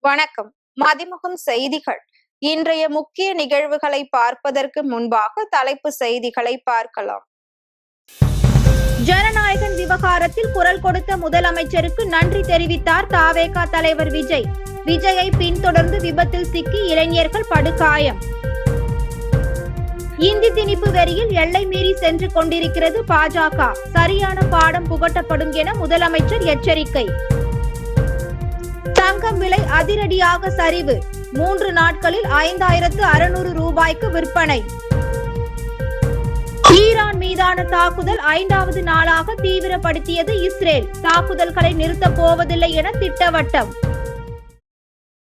வணக்கம். மதிமுகம் செய்திகள். இன்றைய முக்கிய நிகழ்வுகளை பார்ப்பதற்கு முன்பாக தலைப்பு செய்திகளை பார்க்கலாம். ஜனநாயகன் விவகாரத்தில் குரல் கொடுத்த முதலமைச்சருக்கு நன்றி தெரிவித்தார் தவேக தலைவர் விஜய். விஜயை பின்தொடர்ந்து விபத்தில் சிக்கி இளைஞர்கள் படுகாயம். இந்தி திணிப்பு வெறியில் எல்லை மீறி சென்று கொண்டிருக்கிறது பாஜக. சரியான பாடம் புகட்டப்படும் என முதலமைச்சர் எச்சரிக்கை. தங்கம் விலை அதிரடியாக சரிவு. 3 நாட்களில் 5600 ரூபாய்க்கு விற்பனை. ஈரான் மீதான தாக்குதல் 5வது நாளாக தீவிரப்படுத்தியது இஸ்ரேல். தாக்குதல்களை நிறுத்தப் போவதில்லை என திட்டவட்டம்.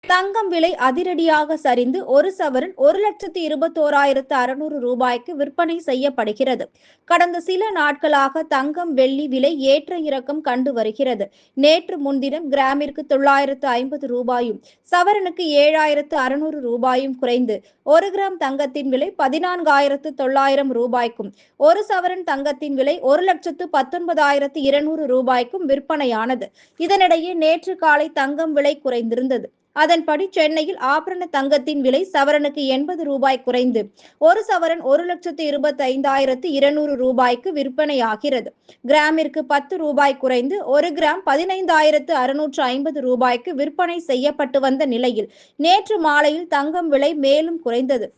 தங்கம் விலை அதிரடியாக சரிந்து ஒரு சவரன் 1,21,600 ரூபாய்க்கு விற்பனை செய்யப்படுகிறது. கடந்த சில நாட்களாக தங்கம் வெள்ளி விலை ஏற்ற இறக்கம் கண்டு வருகிறது. நேற்று முன்தினம் கிராமிற்கு 950 ரூபாயும் சவரனுக்கு 7,600 ரூபாயும் குறைந்து 1 கிராம் தங்கத்தின் விலை 14,900 ரூபாய்க்கும் ஒரு சவரன் தங்கத்தின் விலை 1,19,200 ரூபாய்க்கும் விற்பனையானது. இதனிடையே நேற்று காலை தங்கம் விலை குறைந்திருந்தது. அதன்படி சென்னையில் ஆபரண தங்கத்தின் விலை சவரனுக்கு 80 ரூபாய் குறைந்து ஒரு சவரன் 1,25,200 ரூபாய்க்கு விற்பனையாகிறது. கிராமிற்கு 10 ரூபாய் குறைந்து 1 கிராம் 15,650 ரூபாய்க்கு விற்பனை செய்யப்பட்டு வந்த நிலையில் நேற்று மாலையில் தங்கம் விலை மேலும் குறைந்தது.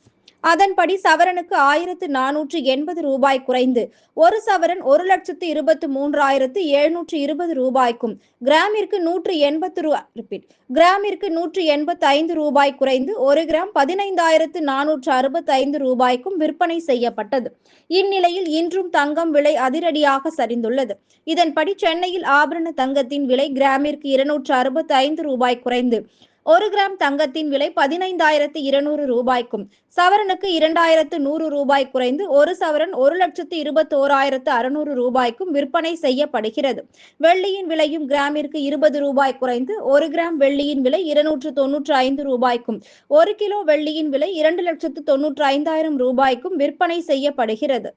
அதன்படி சவரனுக்கு 1,480 ரூபாய் குறைந்து ஒரு சவரன் 1,23,720 ரூபாய்க்கும் கிராமிற்கு 185 ரூபாய் குறைந்து 1 கிராம் 15,465 ரூபாய்க்கும் விற்பனை செய்யப்பட்டது. இந்நிலையில் இன்றும் தங்கம் விலை அதிரடியாக சரிந்துள்ளது. இதன்படி சென்னையில் ஆபரண தங்கத்தின் விலை கிராமிற்கு 265 ரூபாய் குறைந்து 1 கிராம் தங்கத்தின் விலை 15,200 ரூபாய்க்கும் சவரனுக்கு 2,100 ரூபாய் குறைந்து ஒரு சவரன் 1,21,600 ரூபாய்க்கும் விற்பனை செய்யப்படுகிறது. வெள்ளியின் விலையும் கிராமிற்கு 20 ரூபாய் குறைந்து 1 கிராம் வெள்ளியின் விலை 295 ரூபாய்க்கும் 1 கிலோ வெள்ளியின் விலை 2,95,000 ரூபாய்க்கும் விற்பனை செய்யப்படுகிறது.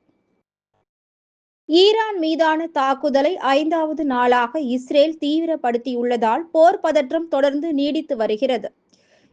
ஈரான் மீதான தாக்குதலை 5வது நாளாக இஸ்ரேல் தீவிரப்படுத்தியுள்ளதால் போர் பதற்றம் தொடர்ந்து நீடித்து வருகிறது.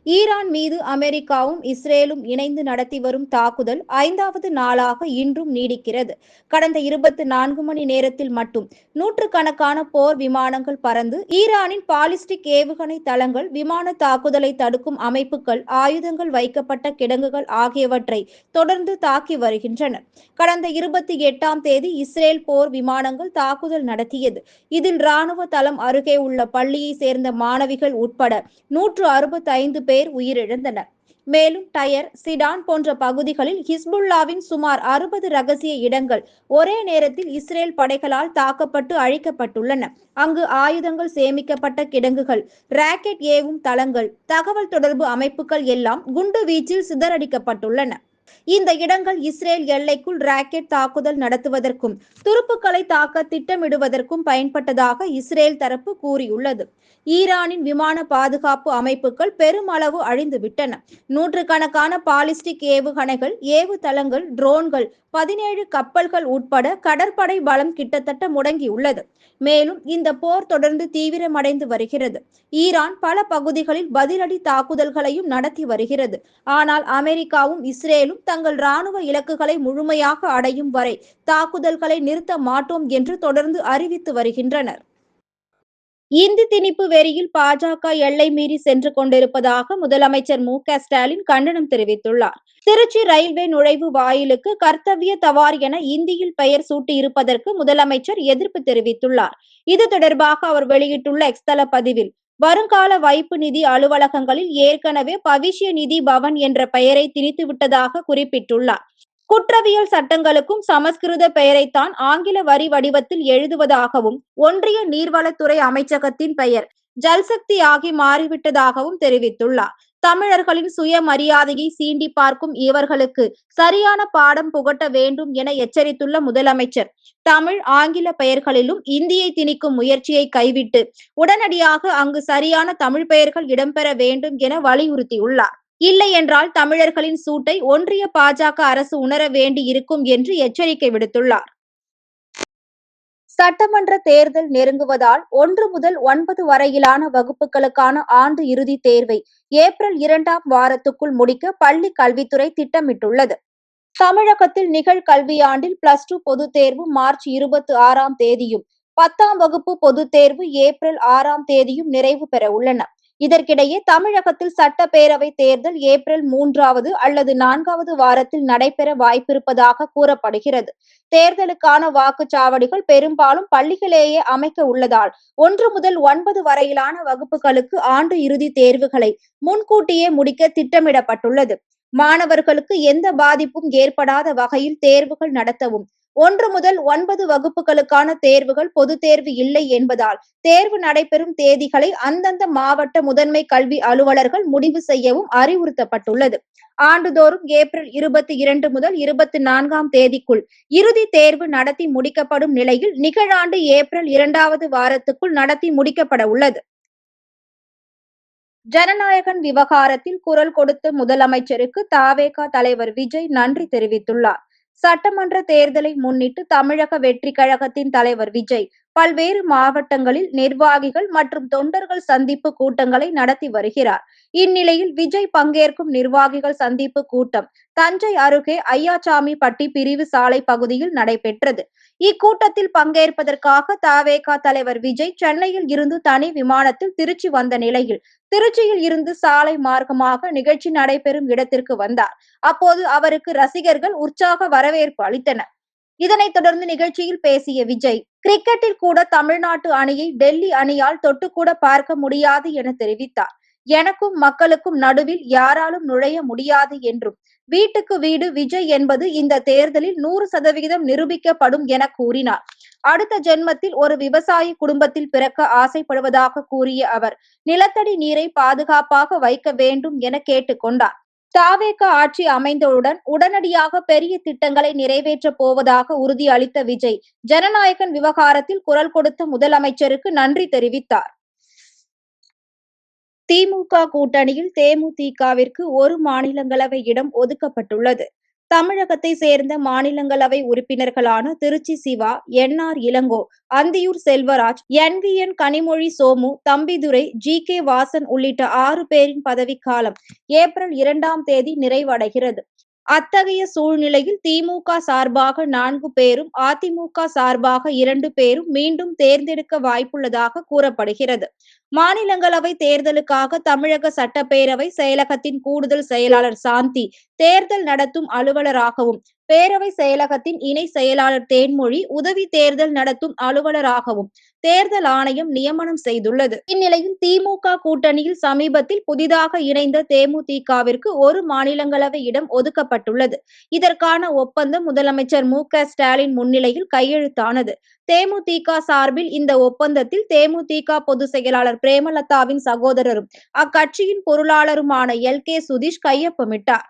ஈரான் மீது அமெரிக்காவும் இஸ்ரேலும் இணைந்து நடத்தி வரும் தாக்குதல் 5வது நாளாக இன்றும் நீடிக்கிறது. கடந்த 24 மணி நேரத்தில் மட்டும் நூற்றுக்கணக்கான போர் விமானங்கள் பறந்து ஈரானின் பாலிஸ்டிக் ஏவுகணை தளங்கள், விமான தாக்குதலை தடுக்கும் அமைப்புகள், ஆயுதங்கள் வைக்கப்பட்ட கிடங்குகள் ஆகியவற்றை தொடர்ந்து தாக்கி வருகின்றன. கடந்த 28ஆம் தேதி இஸ்ரேல் போர் விமானங்கள் தாக்குதல் நடத்தியது. இதில் ராணுவ தளம் அருகே உள்ள பள்ளியை சேர்ந்த மாணவிகள் உட்பட 165 பேர் உயிரிழந்தனர். மேலும் டயர், சிடான் போன்ற பகுதிகளில் ஹிஸ்புல்லாவின் சுமார் 60 ரகசிய இடங்கள் ஒரே நேரத்தில் இஸ்ரேல் படைகளால் தாக்கப்பட்டு அழிக்கப்பட்டுள்ளன. அங்கு ஆயுதங்கள் சேமிக்கப்பட்ட கிடங்குகள், ராக்கெட் ஏவும் தளங்கள், தகவல் தொடர்பு அமைப்புகள் எல்லாம் குண்டு வீச்சில் சிதறடிக்கப்பட்டுள்ளன. இந்த இடங்கள் இஸ்ரேல் எல்லைக்குள் ராக்கெட் தாக்குதல் நடத்துவதற்கும் துருப்புக்களை தாக்க திட்டமிடுவதற்கும் பயன்பட்டதாக இஸ்ரேல் தரப்பு கூறியுள்ளது. ஈரானின் விமான பாதுகாப்பு அமைப்புகள் பெருமளவு அழிந்துவிட்டன. நூற்றுக்கணக்கான பாலிஸ்டிக் ஏவுகணைகள், ஏவுதளங்கள், ட்ரோன்கள், 17 கப்பல்கள் உட்பட கடற்படை பலம் கிட்டத்தட்ட முடங்கியுள்ளது. மேலும் இந்த போர் தொடர்ந்து தீவிரமடைந்து வருகிறது. ஈரான் பல பகுதிகளில் பதிலடி தாக்குதல்களையும் நடத்தி வருகிறது. ஆனால் அமெரிக்காவும் இஸ்ரேலும் தங்கள் ராணுவ இலக்குகளை முழுமையாக அடையும் வரை தாக்குதல்களை நிறுத்த மாட்டோம் என்று தொடர்ந்து அறிவித்து வருகின்றனர். இந்தி திணிப்பு வெறியில் பாஜக எல்லை மீறி சென்று கொண்டிருப்பதாக முதலமைச்சர் மு.க.ஸ்டாலின் கண்டனம் தெரிவித்துள்ளார். திருச்சி ரயில்வே நுழைவு வாயிலுக்கு கர்த்தவ்ய தவார் என இந்தியில் பெயர் சூட்டியிருப்பதற்கு முதலமைச்சர் எதிர்ப்பு தெரிவித்துள்ளார். இது தொடர்பாக அவர் வெளியிட்டுள்ள எக்ஸ் தள பதிவில், வருங்கால வைப்பு நிதி அலுவலகங்களில் ஏற்கனவே பவிஷ்ய நிதி பவன் என்ற பெயரை திணித்துவிட்டதாக குறிப்பிட்டுள்ளார். குற்றவியல் சட்டங்களுக்கும் சமஸ்கிருத பெயரைத்தான் ஆங்கில வரி வடிவத்தில் எழுதுவதாகவும், ஒன்றிய நீர்வளத்துறை அமைச்சகத்தின் பெயர் ஜல்சக்தி ஆகி மாறிவிட்டதாகவும் தெரிவித்துள்ளார். தமிழர்களின் சுயமரியாதையை சீண்டி பார்க்கும் இவர்களுக்கு சரியான பாடம் புகட்ட வேண்டும் என எச்சரித்துள்ள முதலமைச்சர், தமிழ், ஆங்கில பெயர்களிலும் இந்தியை திணிக்கும் முயற்சியை கைவிட்டு உடனடியாக அங்கு சரியான தமிழ் பெயர்கள் இடம்பெற வேண்டும் என வலியுறுத்தியுள்ளார். இல்லை என்றால் தமிழர்களின் சூட்டை ஒன்றிய பாஜக அரசு உணர வேண்டி இருக்கும் என்று எச்சரிக்கை விடுத்துள்ளார். சட்டமன்ற தேர்தல் நெருங்குவதால் 1 முதல் 9 வரையிலான வகுப்புகளுக்கான ஆண்டு இறுதி தேர்வை ஏப்ரல் 2ஆம் வாரத்துக்குள் முடிக்க பள்ளி கல்வித்துறை திட்டமிட்டுள்ளது. தமிழகத்தில் நிகழ்கல்வியாண்டில் +2 பொதுத் தேர்வு மார்ச் 26ஆம் தேதியும், 10ஆம் வகுப்பு பொதுத் தேர்வு ஏப்ரல் 6ஆம் தேதியும் நிறைவு பெற உள்ளன. இதற்கிடையே தமிழகத்தில் சட்டப்பேரவை தேர்தல் ஏப்ரல் 3வது அல்லது 4வது வாரத்தில் நடைபெற வாய்ப்பிருப்பதாக கூறப்படுகிறது. தேர்தலுக்கான வாக்குச்சாவடிகள் பெரும்பாலும் பள்ளிகளிலேயே அமைக்க உள்ளதால் 1 முதல் 9 வரையிலான வகுப்புகளுக்கு ஆண்டு இறுதி தேர்வுகளை முன்கூட்டியே முடிக்க திட்டமிடப்பட்டுள்ளது. மாணவர்களுக்கு எந்த பாதிப்பும் ஏற்படாத வகையில் தேர்வுகள் நடத்தவும், 1 முதல் 9 வகுப்புகளுக்கான தேர்வுகள் பொதுத் தேர்வு இல்லை என்பதால் தேர்வு நடைபெறும் தேதிகளை அந்தந்த மாவட்ட முதன்மை கல்வி அலுவலர்கள் முடிவு செய்யவும் அறிவுறுத்தப்பட்டுள்ளது. ஆண்டுதோறும் ஏப்ரல் 22 முதல் 24ஆம் தேதிக்குள் இறுதி தேர்வு நடத்தி முடிக்கப்படும் நிலையில் நிகழாண்டு ஏப்ரல் 2வது வாரத்துக்குள் நடத்தி முடிக்கப்பட உள்ளது. ஜனநாயகன் விவகாரத்தில் குரல் கொடுத்த முதலமைச்சருக்கு தவேக தலைவர் விஜய் நன்றி தெரிவித்துள்ளார். சட்டமன்ற தேர்தலை முன்னிட்டு தமிழக வெற்றிக் கழகத்தின் தலைவர் விஜய் பல்வேறு மாவட்டங்களில் நிர்வாகிகள் மற்றும் தொண்டர்கள் சந்திப்பு கூட்டங்களை நடத்தி வருகிறார். இந்நிலையில் விஜய் பங்கேற்கும் நிர்வாகிகள் சந்திப்பு கூட்டம் தஞ்சை அருகே ஐயாச்சாமிப்பட்டி பிரிவு சாலை பகுதியில் நடைபெற்றது. இக்கூட்டத்தில் பங்கேற்பதற்காக தவேக தலைவர் விஜய் சென்னையில் இருந்து தனி விமானத்தில் திருச்சி வந்த நிலையில் திருச்சியில் இருந்து சாலை மார்க்கமாக நிகழ்ச்சி நடைபெறும் இடத்திற்கு வந்தார். அப்போது அவருக்கு ரசிகர்கள் உற்சாக வரவேற்பு அளித்தனர். இதனைத் தொடர்ந்து நிகழ்ச்சியில் பேசிய விஜய், கிரிக்கெட்டில் கூட தமிழ்நாட்டு அணியை டெல்லி அணியால் தொட்டுக்கூட பார்க்க முடியாது என தெரிவித்தார். எனக்கும் மக்களுக்கும் நடுவில் யாராலும் நுழைய முடியாது என்றும், வீட்டுக்கு வீடு விஜய் என்பது இந்த தேர்தலில் 100% நிரூபிக்கப்படும் என கூறினார். அடுத்த ஜென்மத்தில் ஒரு விவசாயி குடும்பத்தில் பிறக்க ஆசைப்படுவதாக கூறிய அவர், நிலத்தடி நீரை பாதுகாப்பாக வைக்க வேண்டும் என கேட்டுக் கொண்டார். தவேக ஆட்சி அமைந்தவுடன் உடனடியாக பெரிய திட்டங்களை நிறைவேற்றப் போவதாக உறுதி அளித்த விஜய், ஜனநாயகன் விவகாரத்தில் குரல் கொடுத்த முதலமைச்சருக்கு நன்றி தெரிவித்தார். திமுக கூட்டணியில் தேமுதிகவிற்கு ஒரு மாநிலங்களவை இடம் ஒதுக்கப்பட்டுள்ளது. தமிழகத்தை சேர்ந்த மாநிலங்களவை உறுப்பினர்களான திருச்சி சிவா, என்.ஆர். இளங்கோ, அந்தியூர் செல்வராஜ், என்.வி.என். கனிமொழி சோமு, தம்பிதுரை, ஜி.கே. வாசன் உள்ளிட்ட 6 பேரின் பதவிக்காலம் ஏப்ரல் 2ஆம் தேதி நிறைவடைகிறது. அத்தகைய சூழ்நிலையில் திமுக சார்பாக 4 பேரும், அதிமுக சார்பாக 2 பேரும் மீண்டும் தேர்ந்தெடுக்க வாய்ப்புள்ளதாக கூறப்படுகிறது. மாநிலங்களவை தேர்தலுக்காக தமிழக சட்டப்பேரவை செயலகத்தின் கூடுதல் செயலாளர் சாந்தி தேர்தல் நடத்தும் அலுவலராகவும், பேரவை செயலகத்தின் இணை செயலாளர் தேன்மொழி உதவி தேர்தல் நடத்தும் அலுவலராகவும் தேர்தல் ஆணையம் நியமனம் செய்துள்ளது. இந்நிலையில் திமுக கூட்டணியில் சமீபத்தில் புதிதாக இணைந்த தேமுதிகவிற்கு ஒரு மாநிலங்களவை இடம் ஒதுக்கப்பட்டுள்ளது. இதற்கான ஒப்பந்தம் முதலமைச்சர் மு.க.ஸ்டாலின் முன்னிலையில் கையெழுத்தானது. தேமுதிக சார்பில் இந்த ஒப்பந்தத்தில் தேமுதிக பொதுச் செயலாளர் பிரேமலதாவின் சகோதரரும் அக்கட்சியின் பொருளாளருமான எல்.கே. சுதீஷ் கையொப்பமிட்டார்.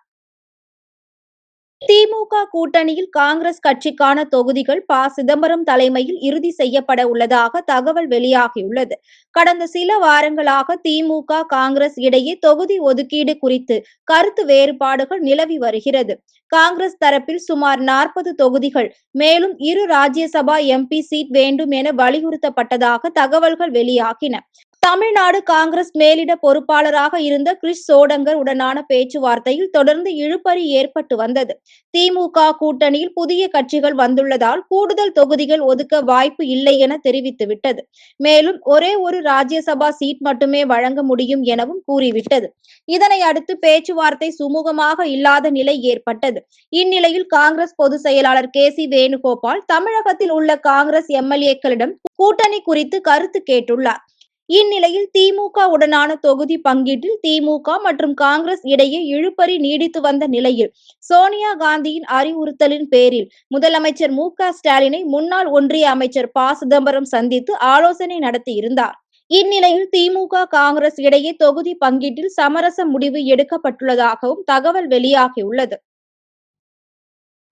திமுக கூட்டணியில் காங்கிரஸ் கட்சிக்கான தொகுதிகள் ப. சிதம்பரம் தலைமையில் இறுதி செய்யப்பட உள்ளதாக தகவல் வெளியாகியுள்ளது. கடந்த சில வாரங்களாக திமுக, காங்கிரஸ் இடையே தொகுதி ஒதுக்கீடு குறித்து கருத்து வேறுபாடுகள் நிலவி வருகிறது. காங்கிரஸ் தரப்பில் சுமார் 40 தொகுதிகள், மேலும் 2 ராஜ்யசபா எம்பி சீட் வேண்டும் என வலியுறுத்தப்பட்டதாக தகவல்கள் வெளியாகின. தமிழ்நாடு காங்கிரஸ் மேலிட பொறுப்பாளராக இருந்த கிரிஷ் சோடங்கர் உடனான பேச்சுவார்த்தையில் தொடர்ந்து இழுபறி ஏற்பட்டு வந்தது. திமுக கூட்டணியில் புதிய கட்சிகள் வந்துள்ளதால் கூடுதல் தொகுதிகள் ஒதுக்க வாய்ப்பு இல்லை என தெரிவித்துவிட்டது. மேலும் ஒரே ஒரு ராஜ்யசபா சீட் மட்டுமே வழங்க முடியும் எனவும் கூறிவிட்டது. இதனை அடுத்து பேச்சுவார்த்தை சுமூகமாக இல்லாத நிலை ஏற்பட்டது. இந்நிலையில் காங்கிரஸ் பொதுச் செயலாளர் கே.சி. வேணுகோபால் தமிழகத்தில் உள்ள காங்கிரஸ் எம்.எல்.ஏக்களிடம் கூட்டணி குறித்து கருத்து கேட்டுள்ளார். இந்நிலையில் திமுக உடனான தொகுதி பங்கீட்டில் திமுக மற்றும் காங்கிரஸ் இடையே இழுபறி நீடித்து வந்த நிலையில் சோனியா காந்தியின் அறிவுறுத்தலின் பேரில் முதலமைச்சர் மு.க.ஸ்டாலினை முன்னாள் ஒன்றிய அமைச்சர் ப. சிதம்பரம் சந்தித்து ஆலோசனை நடத்தியிருந்தார். இந்நிலையில் திமுக, காங்கிரஸ் இடையே தொகுதி பங்கீட்டில் சமரச முடிவு எடுக்கப்பட்டுள்ளதாகவும் தகவல் வெளியாகியுள்ளது.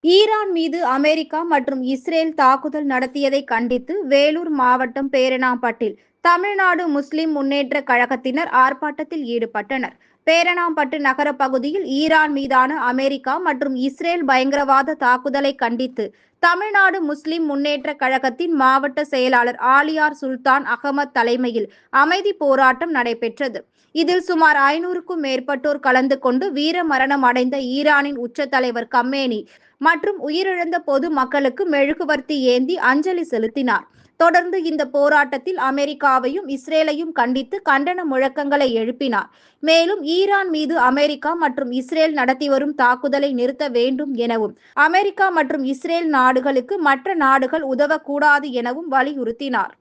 ஈரான் மீது அமெரிக்கா மற்றும் இஸ்ரேல் தாக்குதல் நடத்தியதை கண்டித்து வேலூர் மாவட்டம் பேரணாம்பட்டில் தமிழ்நாடு முஸ்லிம் முன்னேற்ற கழகத்தினர் ஆர்ப்பாட்டத்தில் ஈடுபட்டனர். பேரணாம்பட்டு நகர பகுதியில் ஈரான் மீதான அமெரிக்கா மற்றும் இஸ்ரேல் பயங்கரவாத தாக்குதலை கண்டித்து தமிழ்நாடு முஸ்லிம் முன்னேற்ற கழகத்தின் மாவட்ட செயலாளர் ஆலியார் சுல்தான் அகமது தலைமையில் அமைதி போராட்டம் நடைபெற்றது. இதில் சுமார் 500க்கும் மேற்பட்டோர் கலந்து கொண்டு வீர மரணம் அடைந்த ஈரானின் உச்ச தலைவர் கமேனி மற்றும் உயிரிழந்த பொது மக்களுக்கு மெழுகுவர்த்தி ஏந்தி அஞ்சலி செலுத்தினார். தொடர்ந்து இந்த போராட்டத்தில் அமெரிக்காவையும் இஸ்ரேலையும் கண்டித்து கண்டன முழக்கங்களை எழுப்பினார். மேலும் ஈரான் மீது அமெரிக்கா மற்றும் இஸ்ரேல் நடத்தி வரும் தாக்குதலை நிறுத்த வேண்டும் எனவும் அமெரிக்கா மற்றும் இஸ்ரேல் நாடுகளுக்கு மற்ற நாடுகள் உதவக்கூடாது எனவும் வலியுறுத்தினார்.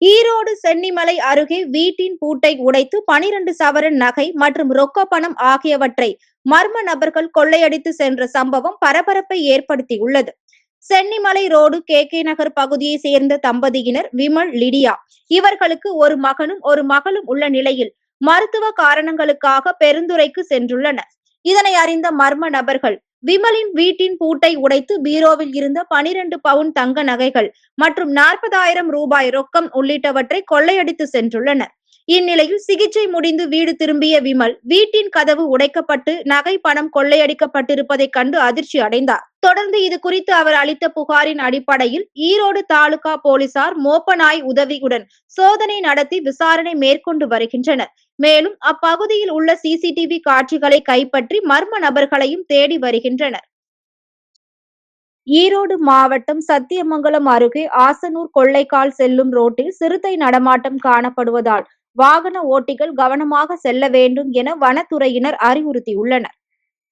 ஈரோடு சென்னிமலை அருகே வீட்டின் பூட்டை உடைத்து 12 சவரன் நகை மற்றும் ரொக்க பணம் ஆகியவற்றை மர்ம நபர்கள் கொள்ளையடித்து சென்ற சம்பவம் பரபரப்பை ஏற்படுத்தியுள்ளது. சென்னிமலை ரோடு கே நகர் பகுதியை சேர்ந்த தம்பதியினர் விமல், லிடியா. இவர்களுக்கு ஒரு மகனும் ஒரு மகளும் உள்ள நிலையில் மருத்துவ காரணங்களுக்காக பெருந்துறைக்கு சென்றுள்ளனர். இதனை அறிந்த மர்ம நபர்கள் விமலின் வீட்டின் பூட்டை உடைத்து பீரோவில் இருந்த 12 பவுன் தங்க நகைகள் மற்றும் 40,000 ரூபாய் ரொக்கம் உள்ளிட்டவற்றை கொள்ளையடித்து சென்றுள்ளனர். இந்நிலையில் சிகிச்சை முடிந்து வீடு திரும்பிய விமல் வீட்டின் கதவு உடைக்கப்பட்டு நகை பணம் கொள்ளையடிக்கப்பட்டிருப்பதை கண்டு அதிர்ச்சி அடைந்தார். தொடர்ந்து இது குறித்து அவர் அளித்த புகாரின் அடிப்படையில் ஈரோடு தாலுகா போலீசார் மோப்ப நாய் உதவியுடன் சோதனை நடத்தி விசாரணை மேற்கொண்டு வருகின்றனர். மேலும் அப்பகுதியில் உள்ள சிசிடிவி காட்சிகளை கைப்பற்றி மர்ம நபர்களையும் தேடி வருகின்றனர். ஈரோடு மாவட்டம் சத்தியமங்கலம் அருகே ஆசனூர் கொள்ளைக்கால் செல்லும் ரோட்டில் சிறுத்தை நடமாட்டம் காணப்படுவதால் வாகன ஓட்டிகள் கவனமாக செல்ல வேண்டும் என வனத்துறையினர் அறிவுறுத்தியுள்ளனர்.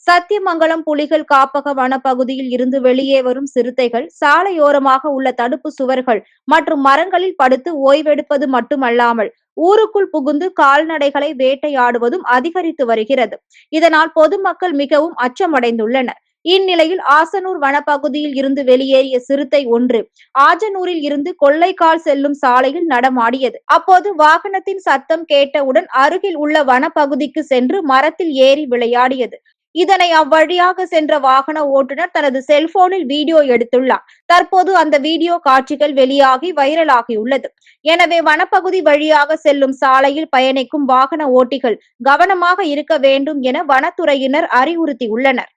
சத்தியமங்கலம் புலிகள் காப்பக வனப்பகுதியில் இருந்து வெளியே வரும் சிறுத்தைகள் சாலையோரமாக உள்ள தடுப்பு சுவர்கள் மற்றும் மரங்களில் படுத்து ஓய்வெடுப்பது மட்டுமல்லாமல் ஊருக்குள் புகுந்து கால்நடைகளை வேட்டையாடுவதும் அதிகரித்து வருகிறது. இதனால் பொதுமக்கள் மிகவும் அச்சமடைந்துள்ளனர். இந்நிலையில் ஆசனூர் வனப்பகுதியில் இருந்து வெளியேறிய சிறுத்தை ஒன்று ஆஜனூரில் இருந்து கொள்ளைக்கால் செல்லும் சாலையில் நடமாடியது. அப்போது வாகனத்தின் சத்தம் கேட்டவுடன் அருகில் உள்ள வனப்பகுதிக்கு சென்று மரத்தில் ஏறி விளையாடியது. இதனை அவ்வழியாக சென்ற வாகன ஓட்டுநர் தனது செல்போனில் வீடியோ எடுத்துள்ளார். தற்போது அந்த வீடியோ காட்சிகள் வெளியாகி வைரலாகியுள்ளது. எனவே வனப்பகுதி வழியாக செல்லும் சாலையில் பயணிக்கும் வாகன ஓட்டிகள் கவனமாக இருக்க வேண்டும் என வனத்துறையினர் அறிவுறுத்தியுள்ளனர்.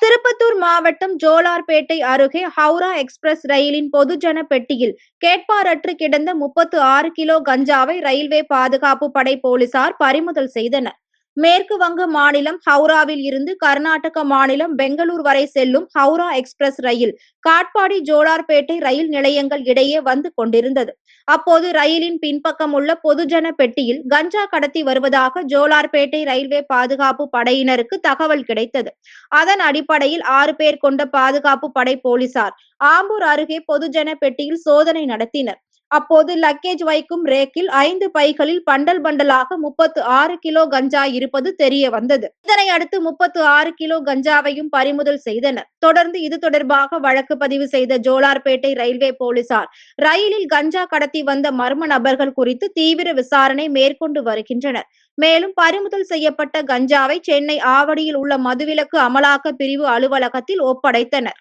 திருப்பத்தூர் மாவட்டம் ஜோலார்பேட்டை அருகே ஹவுரா எக்ஸ்பிரஸ் ரயிலின் பொதுஜன பெட்டியில் கேட்பாரற்று கிடந்த 36 கிலோ கஞ்சாவை ரயில்வே பாதுகாப்பு படை போலீசார் பறிமுதல் செய்தனர். மேற்கு வங்க மாநிலம் ஹவுராவில் இருந்து கர்நாடக மாநிலம் பெங்களூர் வரை செல்லும் ஹவுரா எக்ஸ்பிரஸ் ரயில் காட்பாடி ஜோலார்பேட்டை ரயில் நிலையங்கள் இடையே வந்து கொண்டிருந்தது. அப்போது ரயிலின் பின்பக்கம் உள்ள பொதுஜன பெட்டியில் கஞ்சா கடத்தி வருவதாக ஜோலார்பேட்டை ரயில்வே பாதுகாப்பு படையினருக்கு தகவல் கிடைத்தது. அதன் அடிப்படையில் 6 பேர் கொண்ட பாதுகாப்பு படை போலீசார் ஆம்பூர் அருகே பொதுஜன பெட்டியில் சோதனை நடத்தினர். அப்போது லக்கேஜ் வைக்கும் ரேக்கில் 5 பைகளில் பண்டல் பண்டலாக 36 கிலோ கஞ்சா இருப்பது தெரிய வந்தது. இதனை அடுத்து 36 கிலோ கஞ்சாவையும் பறிமுதல் செய்தனர். தொடர்ந்து இது தொடர்பாக வழக்கு பதிவு செய்த ஜோலார்பேட்டை ரயில்வே போலீசார் ரயிலில் கஞ்சா கடத்தி வந்த மர்ம நபர்கள் குறித்து தீவிர விசாரணை மேற்கொண்டு வருகின்றனர். மேலும் பறிமுதல் செய்யப்பட்ட கஞ்சாவை சென்னை ஆவடியில் உள்ள மதுவிலக்கு அமலாக்க பிரிவு அலுவலகத்தில் ஒப்படைத்தனர்.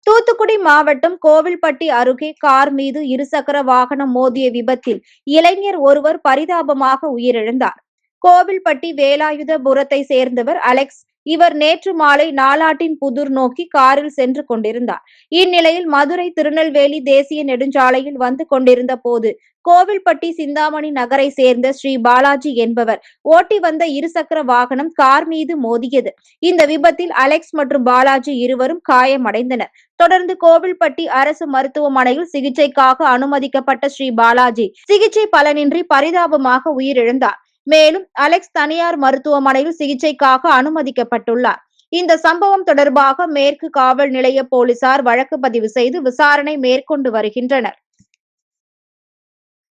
தூத்துக்குடி மாவட்டம் கோவில்பட்டி அருகே கார் மீது இருசக்கர வாகனம் மோதிய விபத்தில் இளைஞர் ஒருவர் பரிதாபமாக உயிரிழந்தார். கோவில்பட்டி வேலாயுதபுரத்தை சேர்ந்தவர் அலெக்ஸ். இவர் நேற்று மாலை நாலாட்டின் புதூர் நோக்கி காரில் சென்று கொண்டிருந்தார். இந்நிலையில் மதுரை திருநெல்வேலி தேசிய நெடுஞ்சாலையில் வந்து கொண்டிருந்த போது கோவில்பட்டி சிந்தாமணி நகரை சேர்ந்த ஸ்ரீ பாலாஜி என்பவர் ஓட்டி வந்த இருசக்கர வாகனம் கார் மீது மோதியது. இந்த விபத்தில் அலெக்ஸ் மற்றும் பாலாஜி இருவரும் காயமடைந்தனர். தொடர்ந்து கோவில்பட்டி அரசு மருத்துவமனையில் சிகிச்சைக்காக அனுமதிக்கப்பட்ட ஸ்ரீ பாலாஜி சிகிச்சை பலனின்றி பரிதாபமாக உயிரிழந்தார். மேலும் அலெக்ஸ் தனியார் மருத்துவமனையில் சிகிச்சைக்காக அனுமதிக்கப்பட்டுள்ளார். இந்த சம்பவம் தொடர்பாக மேற்கு காவல் நிலைய போலீசார் வழக்கு பதிவு செய்து விசாரணை மேற்கொண்டு வருகின்றனர்.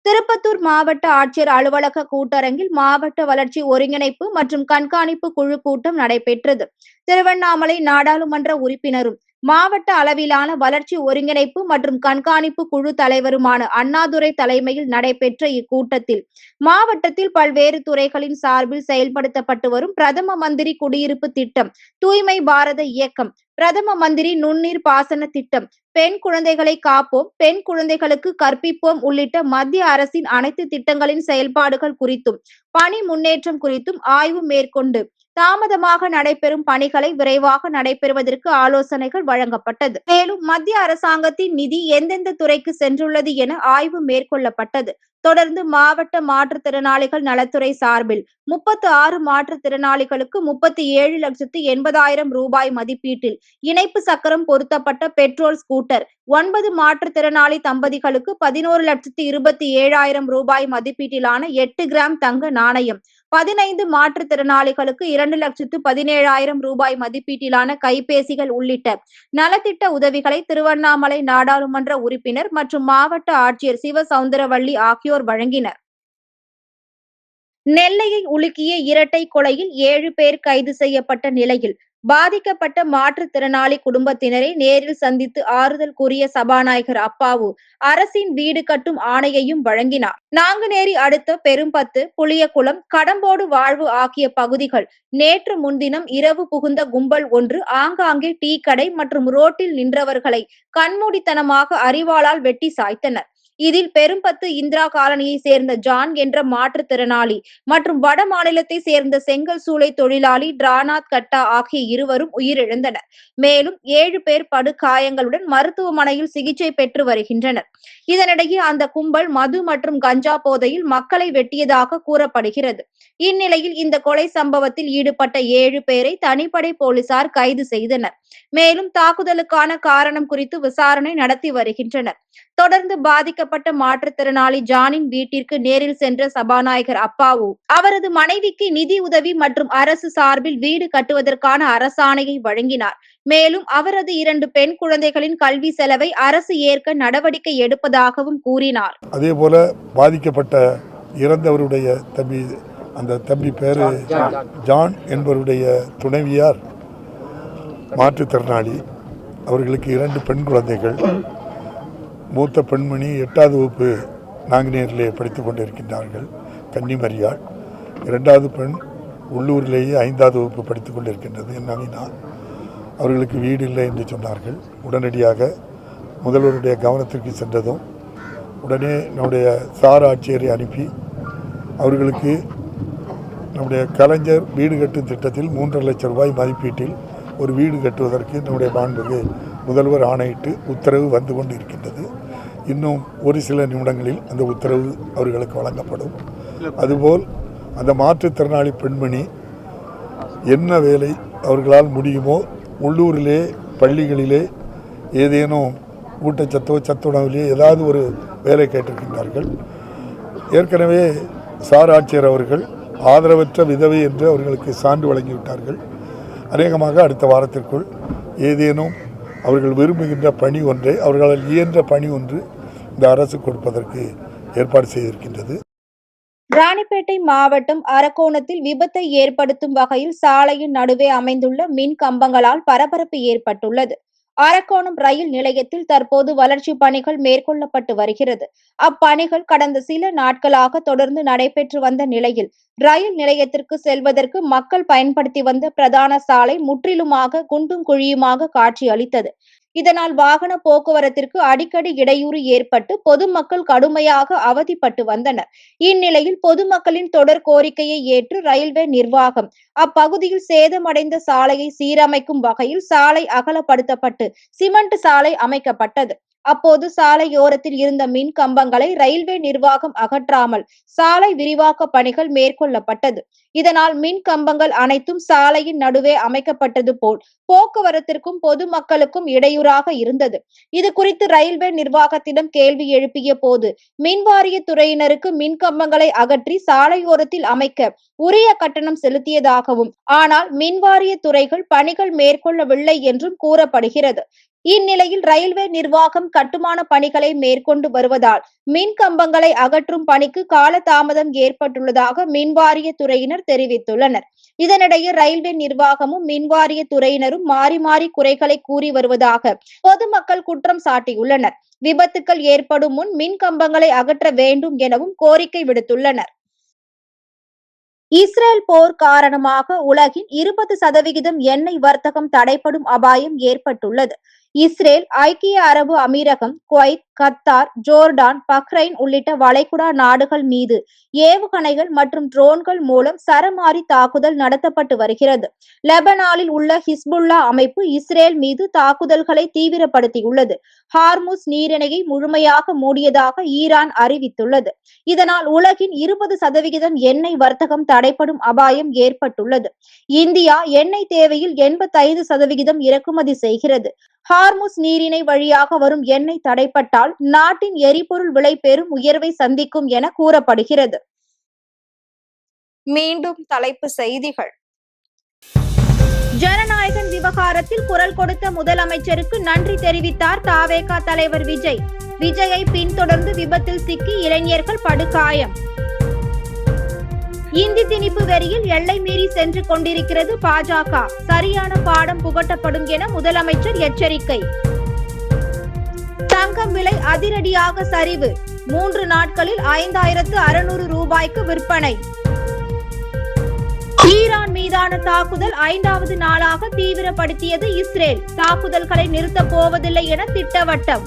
திருப்பத்தூர் மாவட்ட ஆட்சியர் அலுவலக கூட்டரங்கில் மாவட்ட வளர்ச்சி ஒருங்கிணைப்பு மற்றும் கண்காணிப்பு குழு கூட்டம் நடைபெற்றது. திருவண்ணாமலை நாடாளுமன்ற உறுப்பினரும் மாவட்ட அளவிலான வளர்ச்சி ஒருங்கிணைப்பு மற்றும் கண்காணிப்பு குழு தலைவருமான அண்ணாதுரை தலைமையில் நடைபெற்ற இக்கூட்டத்தில் மாவட்டத்தில் பல்வேறு துறைகளின் சார்பில் செயல்படுத்தப்பட்டு வரும் பிரதம மந்திரி குடியிருப்பு திட்டம், தூய்மை பாரத இயக்கம், பிரதம மந்திரி நுண்ணீர் பாசன திட்டம், பெண் குழந்தைகளை காப்போம், பெண் குழந்தைகளுக்கு கற்பிப்போம் உள்ளிட்ட மத்திய அரசின் அனைத்து திட்டங்களின் செயல்பாடுகள் குறித்தும் பணி முன்னேற்றம் குறித்தும் ஆய்வு மேற்கொண்டு தாமதமாக நடைபெறும் பணிகளை விரைவாக நடைபெறுவதற்கு ஆலோசனைகள் வழங்கப்பட்டது. மேலும் மத்திய அரசாங்கத்தின் நிதி எந்தெந்த துறைக்கு சென்றுள்ளது என ஆய்வு மேற்கொள்ளப்பட்டது. தொடர்ந்து மாவட்ட மாற்றுத்திறனாளிகள் நலத்துறை சார்பில் 36 மாற்றுத்திறனாளிகளுக்கு 37,80,000 ரூபாய் மதிப்பீட்டில் இணைப்பு சக்கரம் பொருத்தப்பட்ட பெட்ரோல் ஸ்கூட்டர், 9 மாற்றுத்திறனாளி தம்பதிகளுக்கு 11,27,000 ரூபாய் மதிப்பீட்டிலான 8 கிராம் தங்க நாணயம், 15 மாற்றுத்திறனாளிகளுக்கு 2,17,000 ரூபாய் மதிப்பீட்டிலான கைபேசிகள் உள்ளிட்ட நலத்திட்ட உதவிகளை திருவண்ணாமலை நாடாளுமன்ற உறுப்பினர் மற்றும் மாவட்ட ஆட்சியர் சிவசவுந்தரவள்ளி ஆகியோர் வழங்கினர். நெல்லையை உலுக்கிய இரட்டை கொலையில் 7 பேர் கைது செய்யப்பட்ட நிலையில் பாதிக்கப்பட்ட மாற்றுத்திறனாளி குடும்பத்தினரை நேரில் சந்தித்து ஆறுதல் கூறிய சபாநாயகர் அப்பாவு அரசின் வீடு கட்டும் ஆணையையும் வழங்கினார். நாங்குநேரி அடுத்த பெரும்பத்து, புளியகுளம், கடம்போடு வாழ்வு ஆகிய பகுதிகள் நேற்று முன்தினம் இரவு புகுந்த கும்பல் ஒன்று ஆங்காங்கே டீ கடை மற்றும் ரோட்டில் நின்றவர்களை கண்மூடித்தனமாக அரிவாளால் வெட்டி சாய்த்தனர். இதில் பெரும்பத்து இந்திரா காலனியை சேர்ந்த ஜான் என்ற மாற்றுத்திறனாளி மற்றும் வட மாநிலத்தை சேர்ந்த செங்கல் சூளை தொழிலாளி டிரானாத் கட்டா ஆகிய இருவரும் உயிரிழந்தனர். மேலும் 7 பேர் படுகாயங்களுடன் மருத்துவமனையில் சிகிச்சை பெற்று வருகின்றனர். இதனிடையே அந்த கும்பல் மது மற்றும் கஞ்சா போதையில் மக்களை வெட்டியதாக கூறப்படுகிறது. இந்நிலையில் இந்த கொலை சம்பவத்தில் ஈடுபட்ட 7 பேரை தனிப்படை போலீசார் கைது செய்தனர். மேலும் தாக்குதலுக்கான காரணம் குறித்து விசாரணை நடத்தி வருகின்றனர். தொடர்ந்து பாதிக்கப்பட்ட மாற்றுத்திறனாளி ஜானின் வீட்டிற்கு நேரில் சென்ற சபாநாயகர் அப்பாவு அவரது மனைவிக்கு நிதி உதவி மற்றும் அரசு சார்பில் வீடு கட்டுவதற்கான அரசாணையை வழங்கினார். மேலும் அவரது 2 பெண் குழந்தைகளின் கல்வி செலவை அரசு ஏற்க நடவடிக்கை எடுப்பதாகவும் கூறினார். அதேபோல பாதிக்கப்பட்ட இறந்தவருடைய அந்த தம்பி பேரு ஜான் என்பவருடைய துணைவியார் மாற்றுத்திறனாளி. அவர்களுக்கு 2 பெண் குழந்தைகள். மூத்த பெண்மணி 8வது வகுப்பு நாங்குநேரிலே படித்துக் கொண்டிருக்கின்றார்கள், கன்னிமரியாள். 2வது பெண் உள்ளூரிலேயே 5வது வகுப்பு படித்துக் கொண்டிருக்கின்றது, நவீனா. அவர்களுக்கு வீடு இல்லை என்று சொன்னார்கள். உடனடியாக முதல்வருடைய கவனத்திற்கு சென்றதும் உடனே நம்முடைய சார் ஆட்சியரை அனுப்பி அவர்களுக்கு நம்முடைய கலைஞர் வீடு கட்டும் திட்டத்தில் 3.5 லட்சம் ரூபாய் மதிப்பீட்டில் ஒரு வீடு கட்டுவதற்கு நம்முடைய மாண்புமிகு முதல்வர் ஆணையிட்டு உத்தரவு வந்து கொண்டு இருக்கின்றது. இன்னும் ஒரு சில நிமிடங்களில் அந்த உத்தரவு அவர்களுக்கு வழங்கப்படும். அதுபோல் அந்த மாற்றுத்திறனாளி பெண்மணி என்ன வேலை அவர்களால் முடியுமோ உள்ளூரிலே பள்ளிகளிலே ஏதேனும் ஊட்டச்சத்தோ சத்துணவிலே ஏதாவது ஒரு வேலை கேட்டிருக்கின்றார்கள். ஏற்கனவே சார் ஆட்சியர் அவர்கள் ஆதரவற்ற விதவை என்று அவர்களுக்கு சான்று வழங்கிவிட்டார்கள். அநேகமாக அடுத்த வாரத்திற்குள் ஏதேனும் அவர்கள் விரும்புகின்ற பணி ஒன்றை, அவர்களால் இயன்ற பணி ஒன்று இந்த அரசு கொடுப்பதற்கு ஏற்பாடு செய்திருக்கின்றது. ராணிப்பேட்டை மாவட்டம் அரக்கோணத்தில் விபத்தை ஏற்படுத்தும் வகையில் சாலையின் நடுவே அமைந்துள்ள மின் கம்பங்களால் பரபரப்பு ஏற்பட்டுள்ளது. அரக்கோணம் ரயில் நிலையத்தில் தற்போது வளர்ச்சி பணிகள் மேற்கொள்ளப்பட்டு வருகிறது. அப்பணிகள் கடந்த சில நாட்களாக தொடர்ந்து நடைபெற்று வந்த நிலையில் ரயில் நிலையத்திற்கு செல்வதற்கு மக்கள் பயன்படுத்தி வந்த பிரதான சாலை முற்றிலுமாக குண்டும் குழியுமாக காட்சி அளித்தது. இதனால் வாகன போக்குவரத்திற்கு அடிக்கடி இடையூறு ஏற்பட்டு பொதுமக்கள் கடுமையாக அவதிப்பட்டு வந்தனர். இந்நிலையில் பொதுமக்களின் தொடர் கோரிக்கையை ஏற்று ரயில்வே நிர்வாகம் அப்பகுதியில் சேதமடைந்த சாலையை சீரமைக்கும் வகையில் சாலை அகலப்படுத்தப்பட்டு சிமெண்ட் சாலை அமைக்கப்பட்டது. அப்போது சாலையோரத்தில் இருந்த மின் கம்பங்களை ரயில்வே நிர்வாகம் அகற்றாமல் சாலை விரிவாக்க பணிகள் மேற்கொள்ளப்பட்டது. இதனால் மின் கம்பங்கள் அனைத்தும் சாலையின் நடுவே அமைக்கப்பட்டது போல் போக்குவரத்திற்கும் பொதுமக்களுக்கும் இடையூறாக இருந்தது. இது குறித்து ரயில்வே நிர்வாகத்திடம் கேள்வி எழுப்பிய போது மின்வாரிய துறையினருக்கு மின் கம்பங்களை அகற்றி சாலையோரத்தில் அமைக்க உரிய கட்டணம் செலுத்தியதாகவும், ஆனால் மின்வாரிய துறைகள் பணிகள் மேற்கொள்ளவில்லை என்றும் கூறப்படுகிறது. இந்நிலையில் ரயில்வே நிர்வாகம் கட்டுமான பணிகளை மேற்கொண்டு வருவதால் மின் கம்பங்களை அகற்றும் பணிக்கு காலதாமதம் ஏற்பட்டுள்ளதாக மின்வாரிய துறையினர் தெரிவித்துள்ளனர். இதனிடையே ரயில்வே நிர்வாகமும் மின்வாரிய துறையினரும் மாறி மாறி குறைகளை கூறி வருவதாக பொதுமக்கள் குற்றம் சாட்டியுள்ளனர். விபத்துக்கள் ஏற்படும் முன் மின் கம்பங்களை அகற்ற வேண்டும் எனவும் கோரிக்கை விடுத்துள்ளனர். இஸ்ரேல் போர் காரணமாக உலகின் 20% எண்ணெய் வர்த்தகம் தடைப்படும் அபாயம் ஏற்பட்டுள்ளது. இஸ்ரேல், ஐக்கிய அரபு அமீரகம், குவைத், கத்தார், ஜோர்டான், பஹ்ரைன் உள்ளிட்ட வளைகுடா நாடுகள் மீது ஏவுகணைகள் மற்றும் ட்ரோன்கள் மூலம் சரமாரி தாக்குதல் நடத்தப்பட்டு வருகிறது. லெபனானில் உள்ள ஹிஸ்புல்லா அமைப்பு இஸ்ரேல் மீது தாக்குதல்களை தீவிரப்படுத்தியுள்ளது. ஹார்முஸ் நீரிணையை முழுமையாக மூடியதாக ஈரான் அறிவித்துள்ளது. இதனால் உலகின் 20% எண்ணெய் வர்த்தகம் தடைப்படும் அபாயம் ஏற்பட்டுள்ளது. இந்தியா எண்ணெய் தேவையில் 85% இறக்குமதி செய்கிறது. ஹார்முஸ் நீரிணை வழியாக வரும் எண்ணெய் தடைப்பட்டால் நாட்டின் எரிபொருள் விலை பெரும் உயர்வை சந்திக்கும் என கூறப்படுகிறது. மீண்டும் தலைப்பு செய்திகள். ஜனநாயகன் விவகாரத்தில் குரல் கொடுத்த முதலமைச்சருக்கு நன்றி தெரிவித்தார் தவேக தலைவர் விஜய். விஜயை பின்தொடர்ந்து விபத்தில் சிக்கி இளைஞர்கள் படுகாயம். இந்தி திணிப்பு வெறியில் எல்லை மீறி சென்று கொண்டிருக்கிறது பாஜக. சரியான பாடம் புகட்டப்படும் என முதலமைச்சர் எச்சரிக்கை. தங்கம் விலை அதிரடியாக சரிவு. 3 நாட்களில் 5600 ரூபாய்க்கு விற்பனை. ஈரான் மீதான தாக்குதல் 5வது நாளாக தீவிரப்படுத்தியது இஸ்ரேல். தாக்குதல்களை நிறுத்தப் போவதில்லை என திட்டவட்டம்.